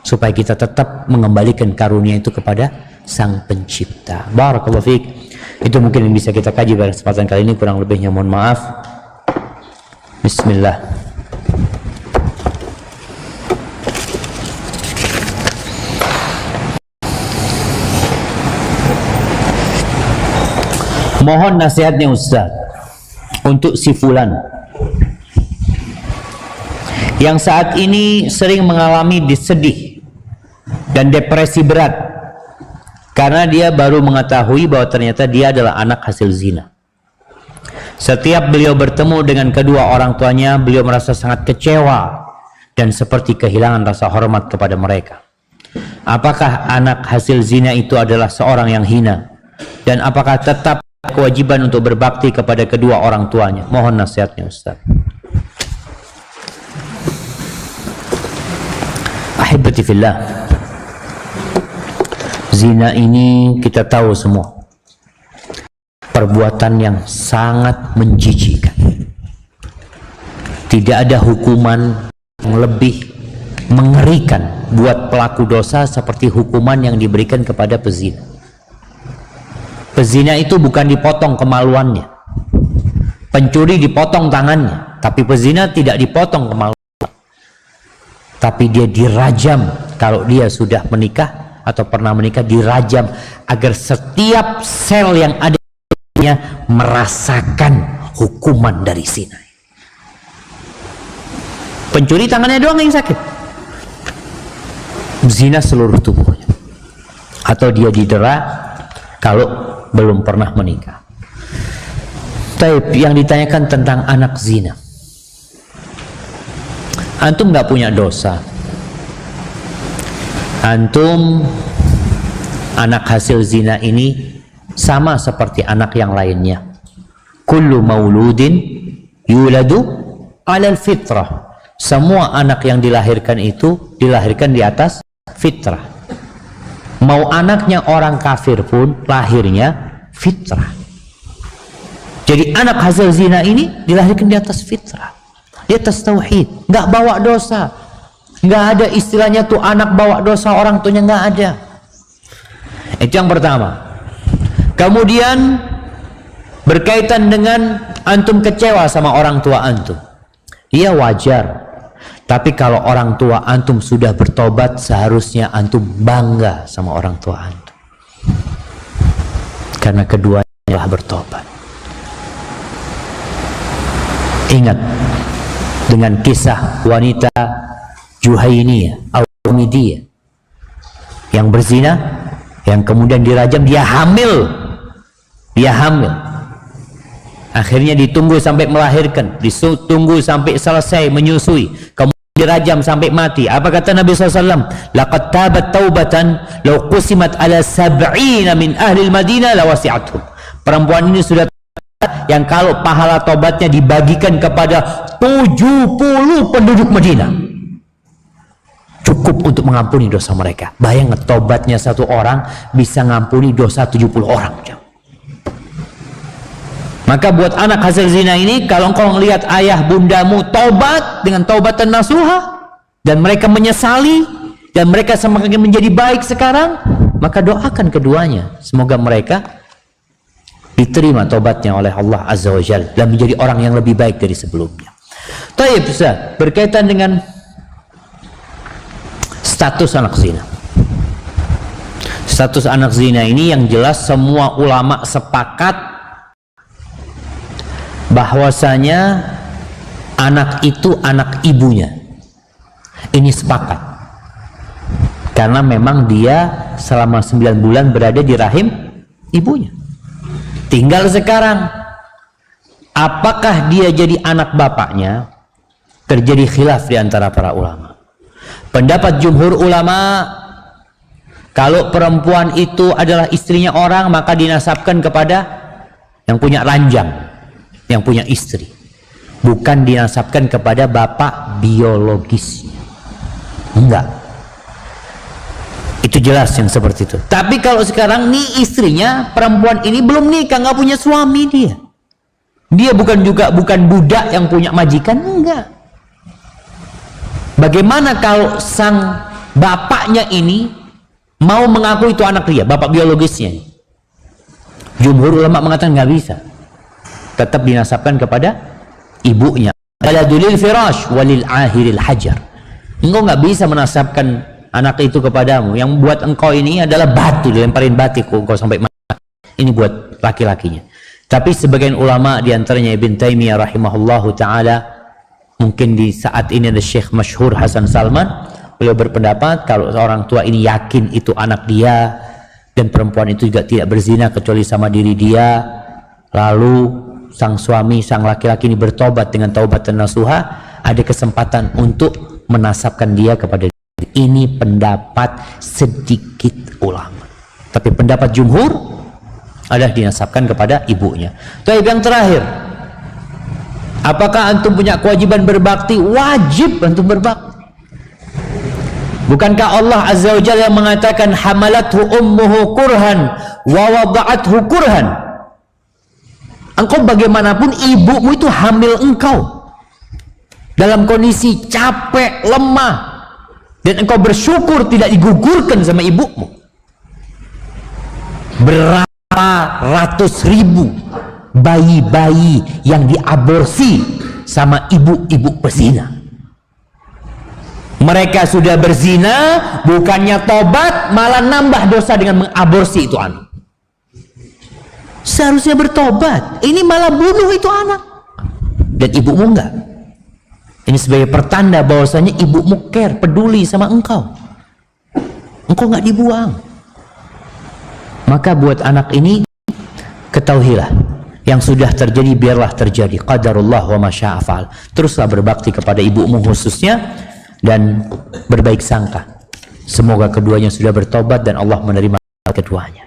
supaya kita tetap mengembalikan karunia itu kepada Sang Pencipta. Barakallahu fiik. Itu mungkin yang bisa kita kaji pada kesempatan kali ini. Kurang lebihnya mohon maaf. Bismillah. Mohon nasihatnya Ustaz untuk si fulan yang saat ini sering mengalami sedih dan depresi berat karena dia baru mengetahui bahwa ternyata dia adalah anak hasil zina. Setiap beliau bertemu dengan kedua orang tuanya, beliau merasa sangat kecewa dan seperti kehilangan rasa hormat kepada mereka. Apakah anak hasil zina itu adalah seorang yang hina? Dan apakah tetap kewajiban untuk berbakti kepada kedua orang tuanya? Mohon nasihatnya Ustaz. Ahibati fillah, zina ini kita tahu semua perbuatan yang sangat menjijikkan. Tidak ada hukuman yang lebih mengerikan buat pelaku dosa seperti hukuman yang diberikan kepada pezina. Pezina itu bukan dipotong kemaluannya, pencuri dipotong tangannya, tapi pezina tidak dipotong kemaluannya. Tapi dia dirajam kalau dia sudah menikah atau pernah menikah, dirajam agar setiap sel yang ada merasakan hukuman dari zina. Pencuri tangannya doang yang sakit, zina seluruh tubuhnya. Atau dia didera kalau belum pernah menikah. Tapi yang ditanyakan tentang anak zina, antum nggak punya dosa. Antum anak hasil zina ini sama seperti anak yang lainnya. Kullu mauludin yuladu alal fitrah. Semua anak yang dilahirkan itu dilahirkan di atas fitrah. Mau anaknya orang kafir pun lahirnya fitrah. Jadi anak hasil zina ini dilahirkan di atas fitrah, di atas tauhid, nggak bawa dosa, nggak ada istilahnya tuh anak bawa dosa orang tuanya, nggak ada. Itu yang pertama. Kemudian berkaitan dengan antum kecewa sama orang tua antum, iya wajar. Tapi kalau orang tua antum sudah bertobat, seharusnya antum bangga sama orang tua antum, karena keduanya telah bertobat. Ingat dengan kisah wanita Juhainiyah atau Midiyah yang berzina, yang kemudian dirajam, dia hamil. Akhirnya ditunggu sampai melahirkan, ditunggu sampai selesai menyusui, kemudian dirajam sampai mati. Apa kata Nabi SAW? Laqad tabat taubatan law qusimat ala sab'ina min ahli al-Madinah lawasi'athum. Perempuan ini sudah yang kalau pahala tobatnya dibagikan kepada 70 penduduk Madinah, cukup untuk mengampuni dosa mereka. Bayang tobatnya satu orang bisa ngampuni dosa 70 orang. Maka buat anak hasil zina ini, kalau engkau melihat ayah bundamu tobat dengan taubatan nasuha dan mereka menyesali dan mereka semakin menjadi baik sekarang, maka doakan keduanya, semoga mereka diterima tobatnya oleh Allah Azza wa Jalla dan menjadi orang yang lebih baik dari sebelumnya. Taib, Ustaz, berkaitan dengan status anak zina. Status anak zina ini yang jelas semua ulama sepakat bahwasanya anak itu anak ibunya. Ini sepakat, karena memang dia selama 9 bulan berada di rahim ibunya. Tinggal sekarang apakah dia jadi anak bapaknya, terjadi khilaf di antara para ulama. Pendapat jumhur ulama, kalau perempuan itu adalah istrinya orang, maka dinasabkan kepada yang punya ranjang, yang punya istri, bukan dinasabkan kepada bapak biologisnya. Enggak, itu jelas yang seperti itu. Tapi kalau sekarang nih istrinya, perempuan ini belum nikah, nggak punya suami, dia bukan budak yang punya majikan, enggak. Bagaimana kalau sang bapaknya ini mau mengaku itu anak dia, bapak biologisnya? Jumhur ulama mengatakan nggak bisa, tetap dinasabkan kepada ibunya. Waladulil firash walil ahiril hajar. Engkau nggak bisa menasabkan anak itu kepadamu. Yang buat engkau ini adalah batu, dilemparin batiku engkau sampai mati. Ini buat laki-lakinya. Tapi sebagian ulama, diantaranya Ibn Taimiyah rahimahullahu taala, mungkin di saat ini ada Syekh masyhur Hasan Salman, beliau berpendapat kalau orang tua ini yakin itu anak dia dan perempuan itu juga tidak berzina kecuali sama diri dia, lalu sang suami, sang laki-laki ini bertobat dengan taubatan nasuha, ada kesempatan untuk menasabkan dia kepada dia. Ini pendapat sedikit ulama, tapi pendapat jumhur adalah dinasabkan kepada ibunya. Tapi yang terakhir, apakah antum punya kewajiban berbakti? Wajib antum berbakti. Bukankah Allah Azza wa Jalla yang mengatakan hamalathu ummuhu kurhan wa wada'athu kurhan? Engkau bagaimanapun ibumu itu hamil engkau dalam kondisi capek, lemah, dan engkau bersyukur tidak digugurkan sama ibumu. Berapa ratus ribu bayi-bayi yang diaborsi sama ibu-ibu pezina. Mereka sudah berzina, bukannya tobat, malah nambah dosa dengan mengaborsi itu anak. Seharusnya bertobat, ini malah bunuh itu anak. Dan ibumu enggak. Ini sebagai pertanda bahwasanya ibumu care, peduli sama engkau. Engkau enggak dibuang. Maka buat anak ini, ketahuilah, yang sudah terjadi biarlah terjadi. Qadarullah wa masya'a fa'al. Teruslah berbakti kepada ibumu khususnya, dan berbaik sangka. Semoga keduanya sudah bertobat dan Allah menerima keduanya.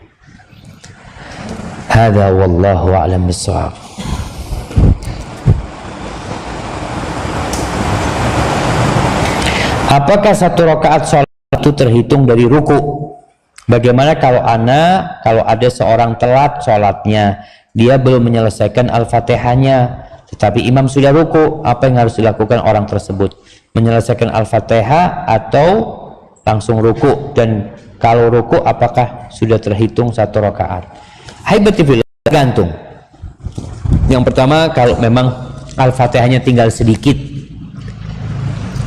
Hadza wallahu a'lam bissawab. Apakah satu rakaat salat itu terhitung dari ruku Bagaimana kalau ada seorang telat sholatnya, dia belum menyelesaikan Al-Fatihahnya, tetapi imam sudah ruku, apa yang harus dilakukan orang tersebut? Menyelesaikan Al-Fatihah atau langsung ruku? Dan kalau ruku apakah sudah terhitung 1 rakaat? Haibatifillah, tergantung. Yang pertama, kalau memang Al-Fatihahnya tinggal sedikit,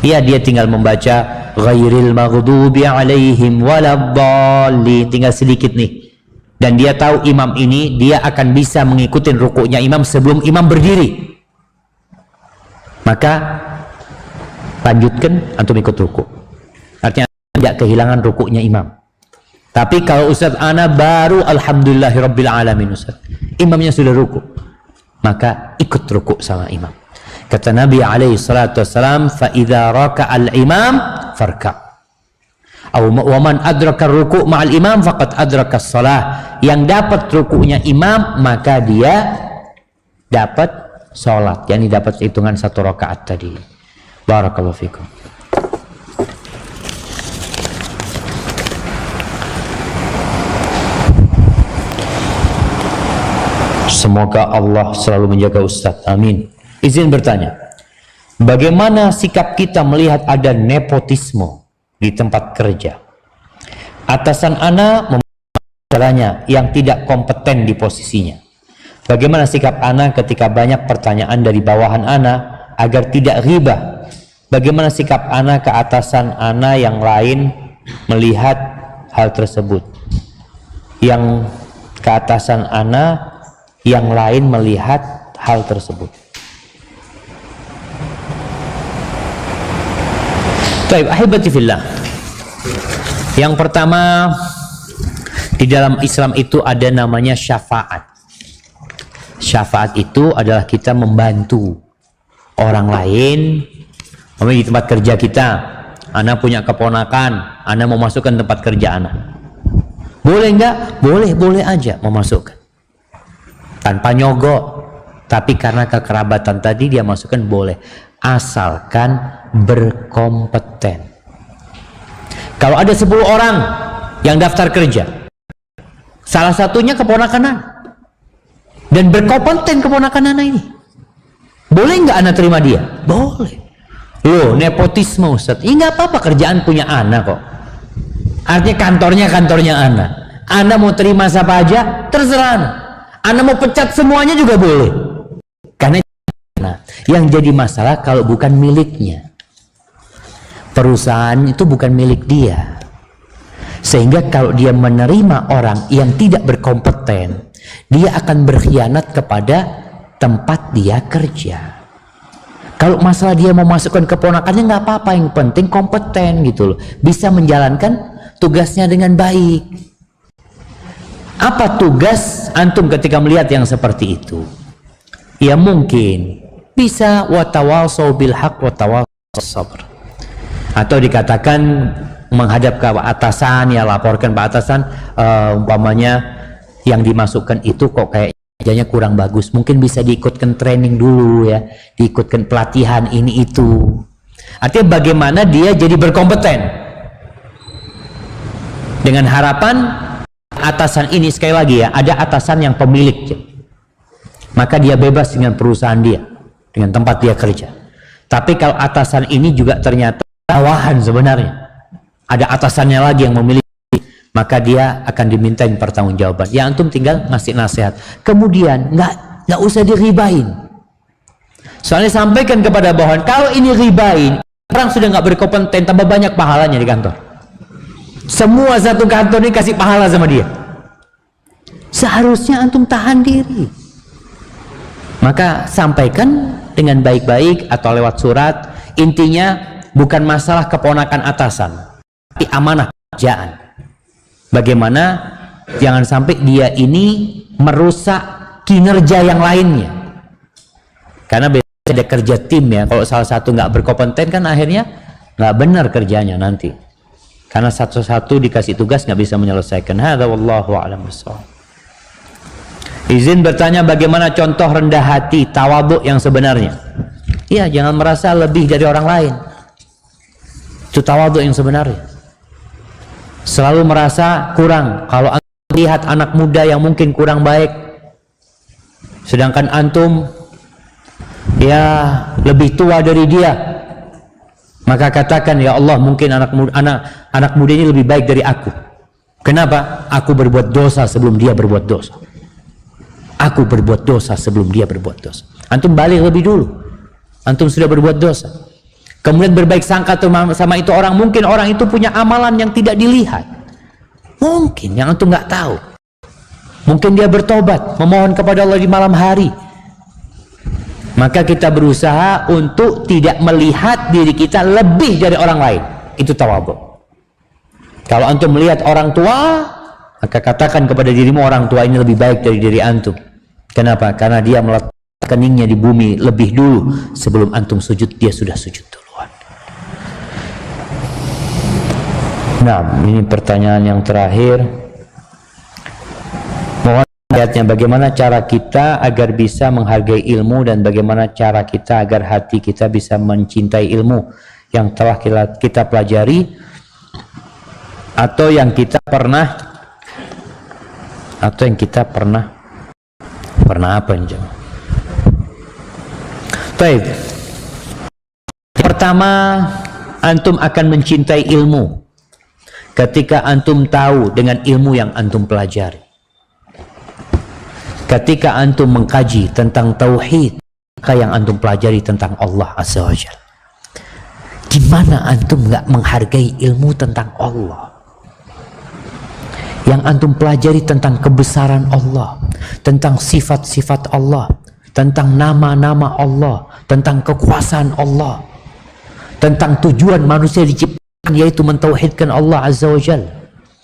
ya dia tinggal membaca ghairil maghdubi alaihim waladdallin, tinggal sedikit nih, dan dia tahu imam ini dia akan bisa mengikuti rukuknya imam sebelum imam berdiri, maka lanjutkan, antum ikut ruku, artinya tidak kehilangan rukuknya imam. Tapi kalau Ustaz ana baru alhamdulillahirabbil alamin, Ustaz imamnya sudah ruku, maka ikut ruku sama imam. Kata Nabi alaihi salatu wassalam, fa idza raka'al imam farka'. Wa man adraka ruku' ma'al imam faqad adraka shalah. Yang dapat ruku'nya imam maka dia dapat salat, yakni dapat hitungan 1 rakaat tadi. Barakallahu fikum. Semoga Allah selalu menjaga Ustaz. Amin. Izin bertanya, bagaimana sikap kita melihat ada nepotisme di tempat kerja? Atasan ana caranya yang tidak kompeten di posisinya. Bagaimana sikap ana ketika banyak pertanyaan dari bawahan ana agar tidak ghibah? Bagaimana sikap ana ke atasan ana yang lain melihat hal tersebut? Yang ke atasan ana yang lain melihat hal tersebut. Baik, ahibati fillah. Yang pertama, di dalam Islam itu ada namanya syafaat. Syafaat itu adalah kita membantu orang lain. Di tempat kerja kita, ana punya keponakan, ana mau masukkan tempat kerja ana. Boleh enggak? Boleh, boleh aja memasukkan. Tanpa nyogok. Tapi karena kekerabatan tadi dia masukkan boleh. Asalkan berkompeten. Kalau ada 10 orang yang daftar kerja, salah satunya keponakan anak, dan berkompeten keponakan anak ini, boleh nggak anak terima dia? Boleh. Loh, nepotisme Ustaz, ini nggak apa-apa, kerjaan punya anak kok. Artinya kantornya anak. Anda mau terima siapa aja, terserah anak. Anda mau pecat semuanya juga boleh. Karena yang jadi masalah kalau bukan miliknya. Perusahaan itu bukan milik dia. Sehingga kalau dia menerima orang yang tidak berkompeten, dia akan berkhianat kepada tempat dia kerja. Kalau masalah dia mau masukkan keponakannya nggak apa-apa, yang penting kompeten gitu loh. Bisa menjalankan tugasnya dengan baik. Apa tugas antum ketika melihat yang seperti itu? Ya mungkin bisa watawasau bil haq watawasau sabr. Atau dikatakan menghadap ke atasan, ya laporkan Pak atasan, umpamanya yang dimasukkan itu kok kayaknya kurang bagus, mungkin bisa diikutkan training dulu ya, diikutkan pelatihan ini itu. Artinya bagaimana dia jadi berkompeten, dengan harapan atasan ini, sekali lagi ya, ada atasan yang pemilik, maka dia bebas dengan perusahaan dia, dengan tempat dia kerja. Tapi kalau atasan ini juga ternyata bawahan sebenarnya, ada atasannya lagi yang memiliki, maka dia akan dimintain pertanggungjawaban. Ya antum tinggal ngasih nasihat, kemudian nggak usah diribain. Soalnya sampaikan kepada bawahan, kalau ini ribain, orang sudah nggak berkompeten, tambah banyak pahalanya di kantor. Semua satu kantor ini kasih pahala sama dia. Seharusnya antum tahan diri. Maka sampaikan dengan baik-baik atau lewat surat. Intinya bukan masalah keponakan atasan, tapi amanah kerjaan. Bagaimana jangan sampai dia ini merusak kinerja yang lainnya. Karena biasanya ada kerja tim ya, kalau salah satu nggak berkompeten kan akhirnya nggak benar kerjanya nanti. Karena satu-satu dikasih tugas nggak bisa menyelesaikan. Hadza wallahu a'lam bishawab. Izin bertanya, bagaimana contoh rendah hati, tawadhu yang sebenarnya? Iya, jangan merasa lebih dari orang lain. Itu tawadhu yang sebenarnya. selalu merasa kurang. Kalau antum lihat anak muda yang mungkin kurang baik, sedangkan antum ya lebih tua dari dia, maka katakan, ya Allah, mungkin anak muda ini lebih baik dari aku. Kenapa? Aku berbuat dosa sebelum dia berbuat dosa. Aku berbuat dosa sebelum dia berbuat dosa. Antum balik lebih dulu, antum sudah berbuat dosa. Kemudian berbaik sangka sama itu orang. Mungkin orang itu punya amalan yang tidak dilihat, mungkin yang antum nggak tahu. Mungkin dia bertobat, memohon kepada Allah di malam hari. Maka kita berusaha untuk tidak melihat diri kita lebih dari orang lain. Itu tawadhu. Kalau antum melihat orang tua, maka katakan kepada dirimu, orang tua ini lebih baik dari diri antum. Kenapa? Karena dia meletakkan keningnya di bumi lebih dulu. Sebelum antum sujud, dia sudah sujud duluan. Nah, ini pertanyaan yang terakhir. Mohon ayatnya, bagaimana cara kita agar bisa menghargai ilmu, dan bagaimana cara kita agar hati kita bisa mencintai ilmu yang telah kita pelajari atau yang kita pernah apa ini? Baik. Pertama, antum akan mencintai ilmu ketika antum tahu dengan ilmu yang antum pelajari. Ketika antum mengkaji tentang tauhid, maka yang antum pelajari tentang Allah Azza wa Jalla. Gimana antum nggak menghargai ilmu tentang Allah? Yang antum pelajari tentang kebesaran Allah, tentang sifat-sifat Allah, tentang nama-nama Allah, tentang kekuasaan Allah, tentang tujuan manusia diciptakan, yaitu mentauhidkan Allah Azza wa Jalla.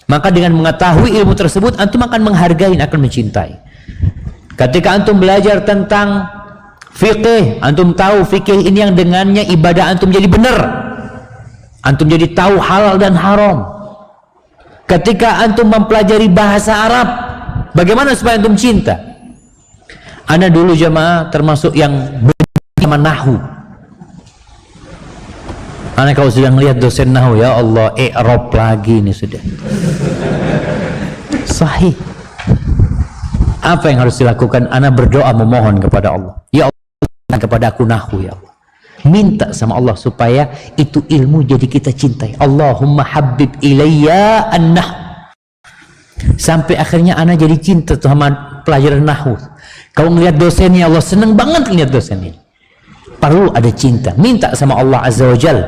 Maka dengan mengetahui ilmu tersebut, antum akan menghargai, akan mencintai. Ketika antum belajar tentang fikih, antum tahu fikih ini yang dengannya ibadah antum jadi benar, antum jadi tahu halal dan haram. Ketika antum mempelajari bahasa Arab, bagaimana supaya antum cinta? Ana dulu jamaah termasuk yang sama nahwu. Ana kalau sudah melihat dosen nahwu, ya Allah, i'rab lagi ini sudah. Sahih. Apa yang harus dilakukan? Ana berdoa memohon kepada Allah, ya Allah, kepada aku nahwu, ya Allah. Minta sama Allah supaya itu ilmu jadi kita cintai. Allahumma habib ilayya an-nahw. Sampai akhirnya ana jadi cinta sama pelajaran nahwu. Kalau ngelihat dosennya, Allah senang banget ngelihat dosen ini. Perlu ada cinta. Minta sama Allah Azza wa Jal.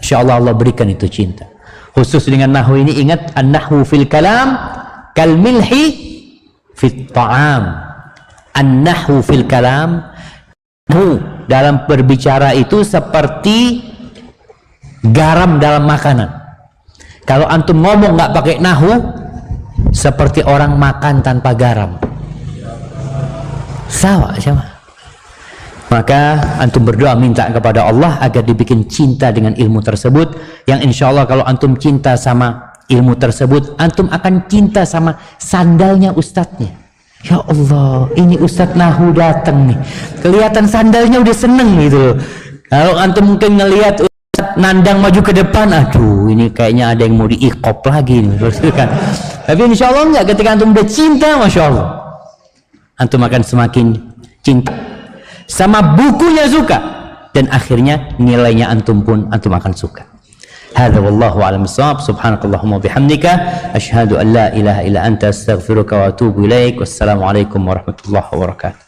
InsyaAllah Allah berikan itu cinta. Khusus dengan nahwu ini, ingat, an-nahwu fil kalam kal milhi fit ta'am. An-nahwu fil kalam, dalam berbicara itu seperti garam dalam makanan. Kalau antum ngomong nggak pakai nahwu, seperti orang makan tanpa garam. Sama. Maka antum berdoa minta kepada Allah agar dibikin cinta dengan ilmu tersebut, yang insya Allah kalau antum cinta sama ilmu tersebut, antum akan cinta sama sandalnya ustadznya. Ya Allah, ini Ustadz Nahwu datang nih, kelihatan sandalnya udah seneng gitu. Kalau antum mungkin ngelihat Ustadz nandang maju ke depan, aduh ini kayaknya ada yang mau diikop lagi nih. Tapi insya Allah enggak, ketika antum udah cinta, Masya Allah, antum akan semakin cinta. Sama bukunya suka, dan akhirnya nilainya antum pun antum akan suka. هذا والله أعلم بالصواب. سبحانك اللهم وبحمدك أشهد أن لا إله إلا أنت أستغفرك وأتوب إليك والسلام عليكم ورحمة الله وبركاته.